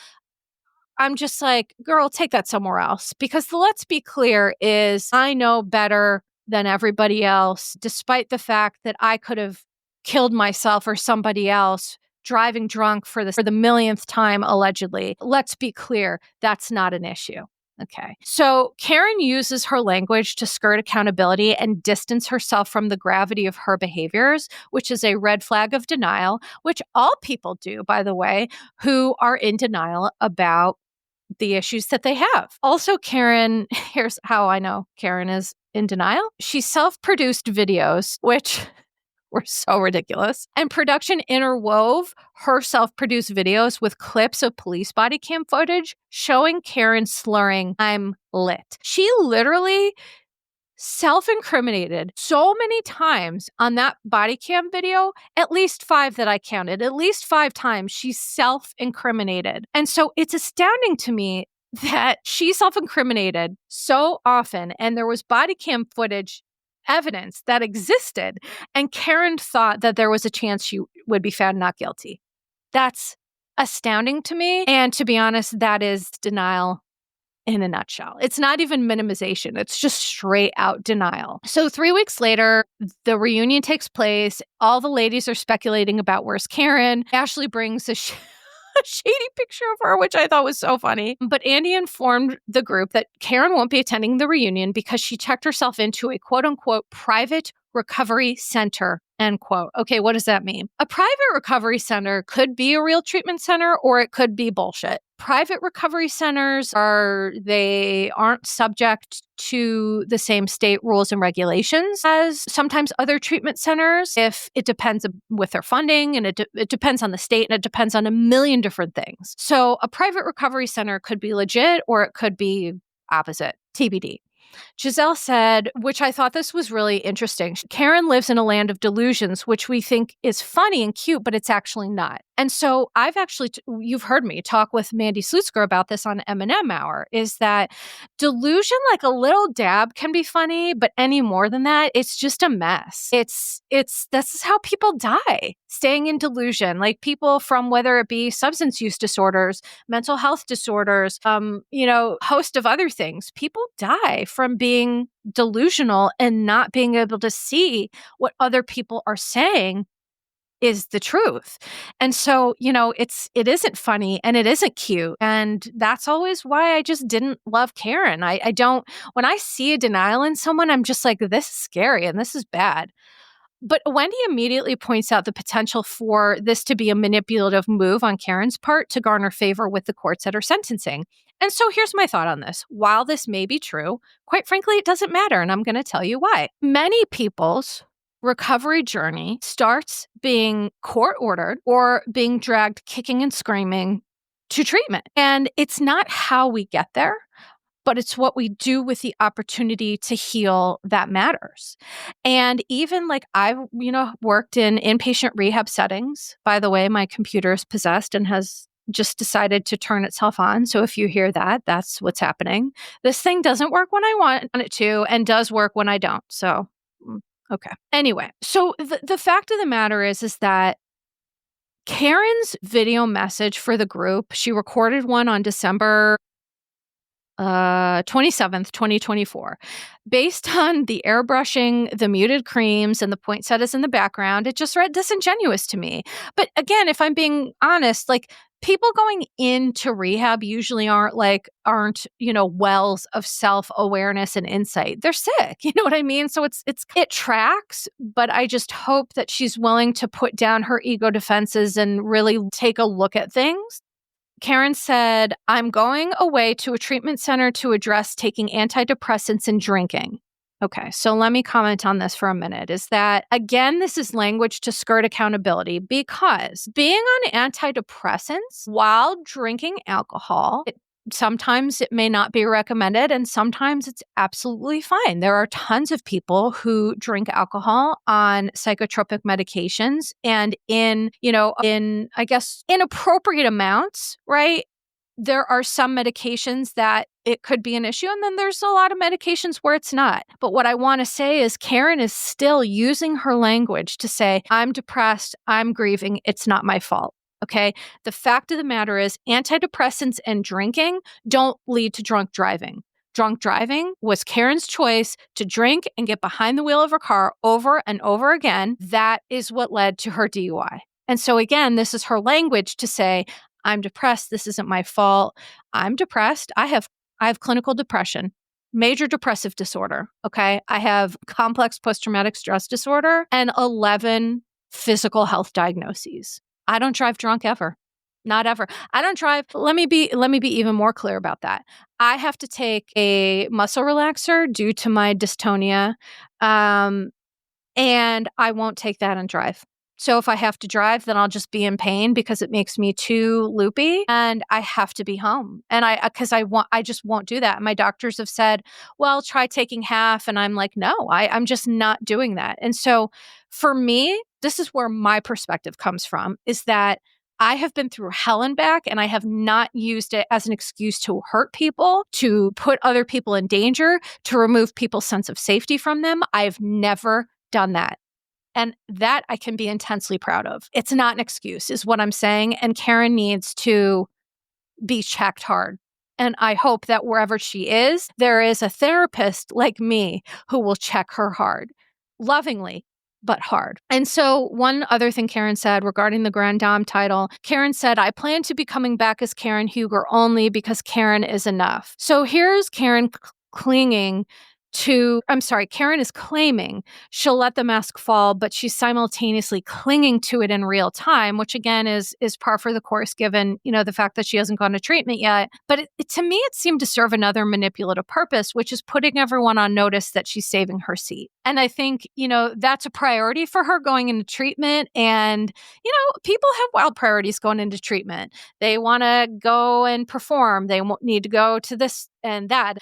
I'm just like, girl, take that somewhere else. Because the let's be clear is I know better than everybody else, despite the fact that I could have killed myself or somebody else driving drunk for the millionth time, allegedly. Let's be clear, that's not an issue. Okay. So Karen uses her language to skirt accountability and distance herself from the gravity of her behaviors, which is a red flag of denial, which all people do, by the way, who are in denial about the issues that they have. Also, Karen, here's how I know Karen is in denial. She self-produced videos, which were so ridiculous. And production interwove her self-produced videos with clips of police body cam footage showing Karen slurring, "I'm lit." She literally self-incriminated so many times on that body cam video, at least 5 that I counted, at least 5 times she self-incriminated. And so it's astounding to me that she self-incriminated so often and there was body cam footage evidence that existed and Karen thought that there was a chance she would be found not guilty. That's astounding to me. And to be honest, that is denial in a nutshell. It's not even minimization. It's just straight out denial. So 3 weeks later, the reunion takes place. All the ladies are speculating about where's Karen. Ashley brings a shady picture of her, which I thought was so funny. But Andy informed the group that Karen won't be attending the reunion because she checked herself into a quote unquote private recovery center, end quote. Okay, what does that mean? A private recovery center could be a real treatment center or it could be bullshit. Private recovery centers aren't subject to the same state rules and regulations as sometimes other treatment centers. If it depends with their funding and it depends on the state and it depends on a million different things. So a private recovery center could be legit or it could be opposite, TBD. Giselle said, which I thought this was really interesting, Karen lives in a land of delusions, which we think is funny and cute, but it's actually not. And so I've actually, you've heard me talk with Mandy Slutzker about this on M&M Hour, is that delusion, like a little dab can be funny, but any more than that, it's just a mess. This is how people die, staying in delusion, like people from whether it be substance use disorders, mental health disorders, host of other things. People die from being delusional and not being able to see what other people are saying is the truth. And so, it isn't funny and it isn't cute. And that's always why I just didn't love Karen. I don't, when I see a denial in someone, I'm just like, this is scary and this is bad. But Wendy immediately points out the potential for this to be a manipulative move on Karen's part to garner favor with the courts at her sentencing. And so here's my thought on this. While this may be true, quite frankly, it doesn't matter. And I'm going to tell you why. Many people's recovery journey starts being court ordered or being dragged kicking and screaming to treatment. And it's not how we get there, but it's what we do with the opportunity to heal that matters. And even like I've, worked in inpatient rehab settings. By the way, my computer is possessed and has just decided to turn itself on. So if you hear that, that's what's happening. This thing doesn't work when I want it to and does work when I don't. So okay. Anyway, so the fact of the matter is that Karen's video message for the group, she recorded one on December 27th, 2024. Based on the airbrushing, the muted creams, and the poinsettias in the background, it just read disingenuous to me. But again, if I'm being honest, like people going into rehab usually aren't wells of self-awareness and insight. They're sick. You know what I mean? So it tracks, but I just hope that she's willing to put down her ego defenses and really take a look at things. Karen said, I'm going away to a treatment center to address taking antidepressants and drinking. Okay, so let me comment on this for a minute. Is that, again, this is language to skirt accountability because being on antidepressants while drinking alcohol, sometimes it may not be recommended and sometimes it's absolutely fine. There are tons of people who drink alcohol on psychotropic medications and in inappropriate amounts, right? There are some medications that it could be an issue, and then there's a lot of medications where it's not. But what I want to say is Karen is still using her language to say, I'm depressed, I'm grieving, it's not my fault. Okay. The fact of the matter is antidepressants and drinking don't lead to drunk driving. Drunk driving was Karen's choice to drink and get behind the wheel of her car over and over again. That is what led to her DUI. And so again, this is her language to say, I'm depressed. This isn't my fault. I'm depressed. I have clinical depression, major depressive disorder. Okay. I have complex post-traumatic stress disorder and 11 physical health diagnoses. I don't drive drunk ever. Not ever. I don't drive. Let me be even more clear about that. I have to take a muscle relaxer due to my dystonia. and I won't take that and drive. So if I have to drive, then I'll just be in pain because it makes me too loopy and I have to be home. And I just won't do that. My doctors have said, well, try taking half. And I'm like, no, I'm just not doing that. And so for me, this is where my perspective comes from, is that I have been through hell and back, and I have not used it as an excuse to hurt people, to put other people in danger, to remove people's sense of safety from them. I've never done that. And that I can be intensely proud of. It's not an excuse, is what I'm saying. And Karen needs to be checked hard. And I hope that wherever she is, there is a therapist like me who will check her hard, lovingly, but hard. And so one other thing Karen said regarding the Grand Dame title, Karen said, I plan to be coming back as Karen Huger only because Karen is enough. So here's Karen Karen is claiming she'll let the mask fall, but she's simultaneously clinging to it in real time, which again is par for the course given, the fact that she hasn't gone to treatment yet. But to me, it seemed to serve another manipulative purpose, which is putting everyone on notice that she's saving her seat. And I think, that's a priority for her going into treatment. And, people have wild priorities going into treatment. They want to go and perform. They need to go to this and that.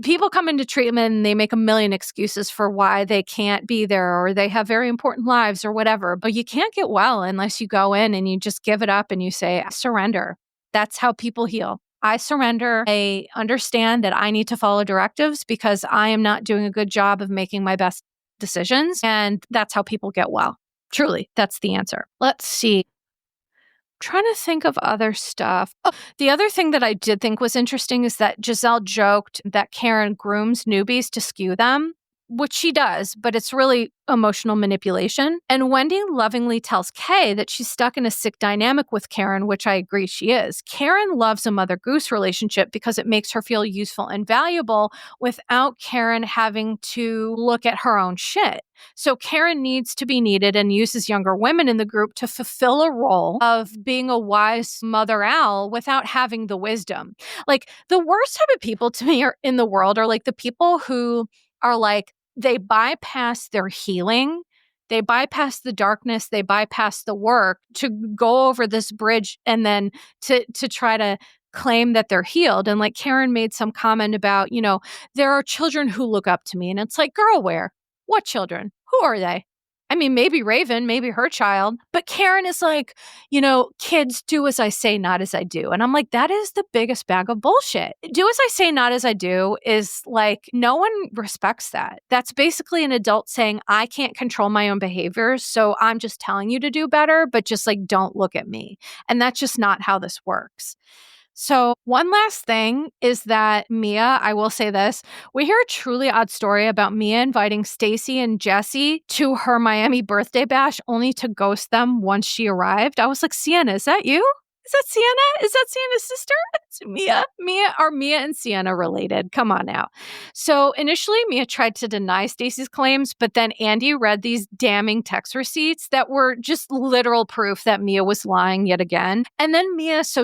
People come into treatment and they make a million excuses for why they can't be there, or they have very important lives or whatever. But you can't get well unless you go in and you just give it up and you say, I surrender. That's how people heal. I surrender. I understand that I need to follow directives because I am not doing a good job of making my best decisions. And that's how people get well. Truly, that's the answer. Let's see. Trying to think of other stuff. Oh, the other thing that I did think was interesting is that Giselle joked that Karen grooms newbies to skew them, which she does, but it's really emotional manipulation. And Wendy lovingly tells Kay that she's stuck in a sick dynamic with Karen, which I agree she is. Karen loves a mother goose relationship because it makes her feel useful and valuable without Karen having to look at her own shit. So Karen needs to be needed and uses younger women in the group to fulfill a role of being a wise mother owl without having the wisdom. Like, the worst type of people to me in the world are like the people who are like, they bypass their healing. They bypass the darkness. They bypass the work to go over this bridge and then to try to claim that they're healed. And like Karen made some comment about, there are children who look up to me. And it's like, girl, where? What children? Who are they? I mean, maybe Raven, maybe her child. But Karen is like, kids do as I say, not as I do. And I'm like, that is the biggest bag of bullshit. Do as I say, not as I do is like, no one respects that. That's basically an adult saying, I can't control my own behaviors, so I'm just telling you to do better, but just like, don't look at me. And that's just not how this works. So one last thing is that Mia, I will say this, we hear a truly odd story about Mia inviting Stacy and Jesse to her Miami birthday bash only to ghost them once she arrived. I was like, Sienna, is that you? Is that Sienna? Is that Sienna's sister? It's Mia. Are Mia and Sienna related? Come on now. So initially, Mia tried to deny Stacy's claims, but then Andy read these damning text receipts that were just literal proof that Mia was lying yet again. And then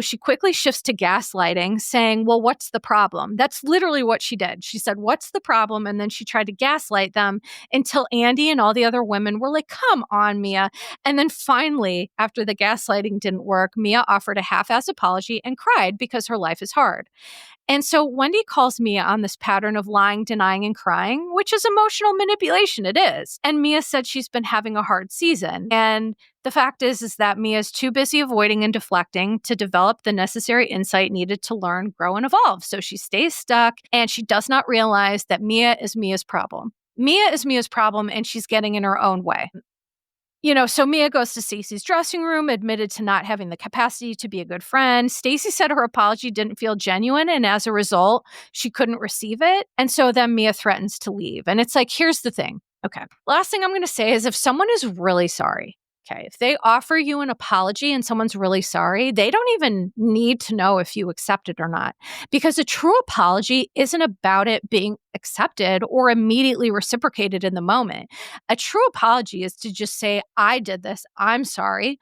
she quickly shifts to gaslighting, saying, well, what's the problem? That's literally what she did. She said, what's the problem? And then she tried to gaslight them until Andy and all the other women were like, come on, Mia. And then finally, after the gaslighting didn't work, Mia offered a half-ass apology and cried because her life is hard. And so Wendy calls Mia on this pattern of lying, denying, and crying, which is emotional manipulation. It is. And Mia said she's been having a hard season. And the fact is that Mia is too busy avoiding and deflecting to develop the necessary insight needed to learn, grow, and evolve. So she stays stuck, and she does not realize that Mia is Mia's problem. Mia is Mia's problem, and she's getting in her own way. So Mia goes to Stacy's dressing room, admitted to not having the capacity to be a good friend. Stacy said her apology didn't feel genuine, and as a result, she couldn't receive it. And so then Mia threatens to leave. And it's like, here's the thing. Okay. Last thing I'm going to say is if someone is really sorry, okay, if they offer you an apology and someone's really sorry, they don't even need to know if you accept it or not. Because a true apology isn't about it being accepted or immediately reciprocated in the moment. A true apology is to just say, I did this, I'm sorry.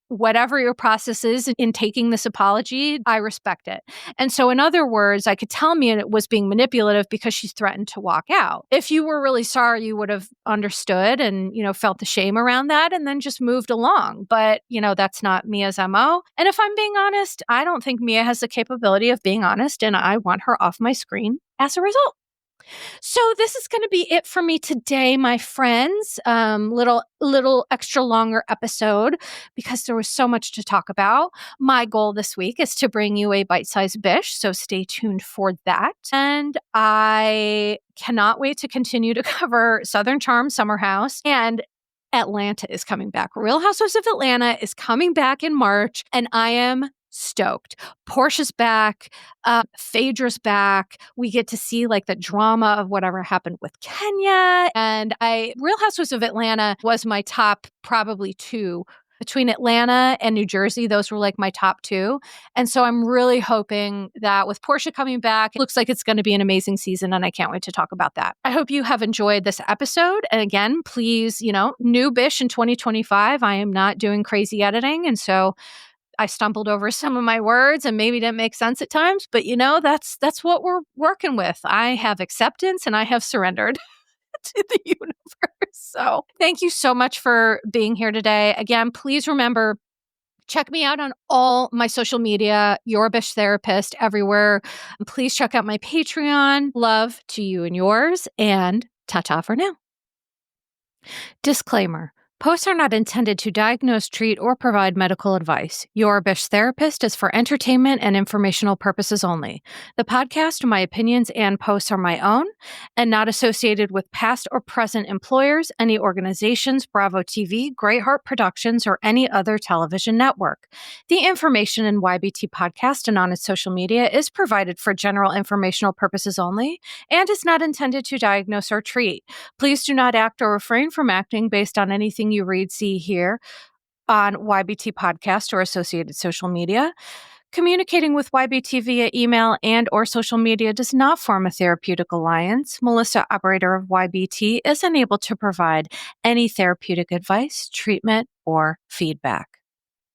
whatever your process is in taking this apology, I respect it. And so in other words, I could tell Mia it was being manipulative because she's threatened to walk out. If you were really sorry, you would have understood and, felt the shame around that and then just moved along. But, that's not Mia's MO. And if I'm being honest, I don't think Mia has the capability of being honest, and I want her off my screen as a result. So this is going to be it for me today, my friends. Little extra longer episode because there was so much to talk about. My goal this week is to bring you a bite-sized bish, so stay tuned for that. And I cannot wait to continue to cover Southern Charm Summer House, and Atlanta is coming back. Real Housewives of Atlanta is coming back in March, and I am stoked. Portia's back. Phaedra's back. We get to see the drama of whatever happened with Kenya. And Real Housewives of Atlanta was my top probably two. Between Atlanta and New Jersey, those were my top two. And so I'm really hoping that with Portia coming back, it looks like it's going to be an amazing season, and I can't wait to talk about that. I hope you have enjoyed this episode. And again, please, new bish in 2025. I am not doing crazy editing. And so I stumbled over some of my words and maybe didn't make sense at times, but that's what we're working with. I have acceptance and I have surrendered to the universe. So thank you so much for being here today. Again, please remember, check me out on all my social media, Your Bish Therapist, everywhere. Please check out my Patreon. Love to you and yours, and ta-ta for now. Disclaimer. Posts are not intended to diagnose, treat, or provide medical advice. Your Bish Therapist is for entertainment and informational purposes only. The podcast, my opinions, and posts are my own and not associated with past or present employers, any organizations, Bravo TV, Great Heart Productions, or any other television network. The information in YBT Podcast and on its social media is provided for general informational purposes only and is not intended to diagnose or treat. Please do not act or refrain from acting based on anything you read, see, hear on YBT Podcast or associated social media. Communicating with YBT via email and or social media does not form a therapeutic alliance. Melissa, operator of YBT, is unable to provide any therapeutic advice, treatment, or feedback.